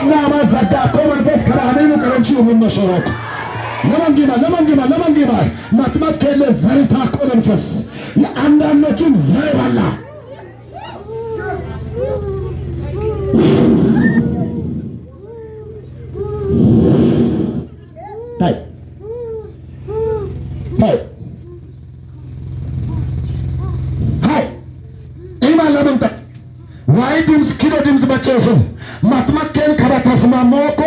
ናማ ዘጋኮ መንፈስ ከራኔኑ ቀረንቺ ወመሸሮክ ለመንጊማ ማጥማት ከለ ዘሪታኮ መንፈስ የአንዳንዶችን ዘይባላ ዋይድምስ ኪሎድምስ በጨሱም ማጥማከን ከበተስማሞኮ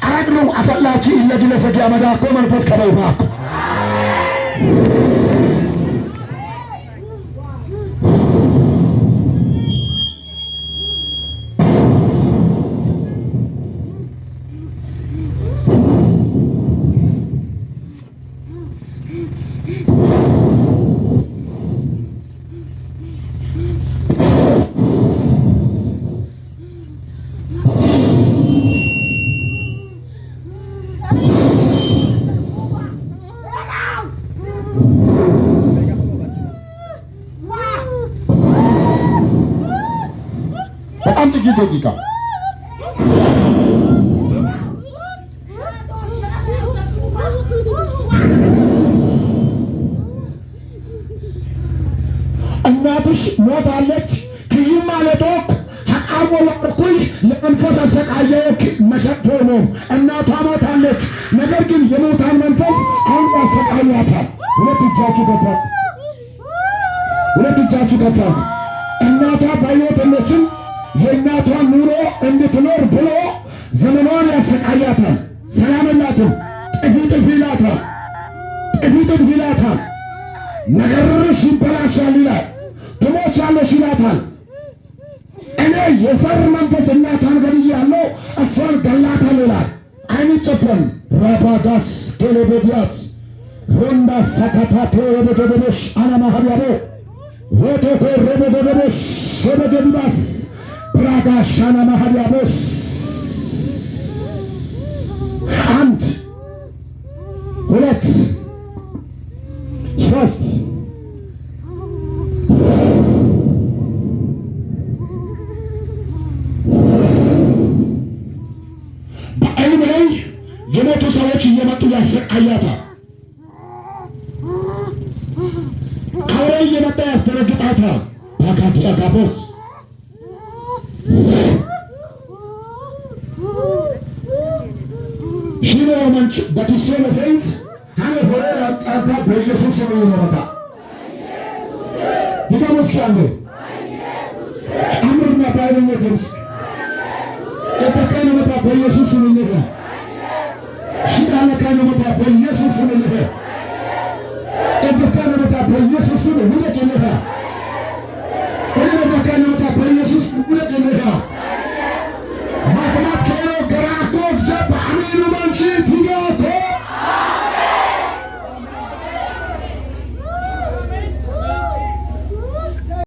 አራግኑ አፈላቺ ለግለሰግ ያመዳኮ መንፈስ ከበይባኮ በጣም ጥቂት ደቂቃ እናትሽ ሞታለች ክይ ማለቶክ ሐቃሞ ወርኩይ ለመንፈስ አሰቃየክ መሸፈኑ እናቷ ሞታለች። ነገር ግን የሞታን መንፈስ አሁን ያሰቃያታል። ሁለት እጃችሁ ከፋ እናቷ ባይወት የለችም። የእናቷን ኑሮ እንድትኖር ብሎ ዘመኗን ያሰቃያታል። ሰላም የላትም። ጥፊ ይላታል። ነገርሽ ይበላሻል ይላል። ትሞቻለሽ ይላታል። እኔ የዘር መንፈስ እናቷን ገድያለሁ እሷን ገላታል ይላል። አይንጨፈን ራባጋስ ቴሌቤዲያስ ሮንዳ ሰካታቶ ወበደበሽ አናማህያቦ ወቶቶ ረበደበሽ ወበደብባስ ብራጋ ሻና ማህያቦስ አንድ ሁለት ሶስት በዓለም ላይ የሞቱ ሰዎች እየመጡ ያሰቃያታል። አውሬ እየመጣ ያስደነግጣታል። ባካቦስ ሽኖ መንጭ በትሶ መሰይስ ሀነ ሆሬ አጣታ በኢየሱስ ስም ይመጣ ይደውሳሉ አምርና ባይለኝ ድምፅ በከነ መጣ በኢየሱስ ስም ይመጣ ሽዳለ ከነ መጣ በኢየሱስ ስም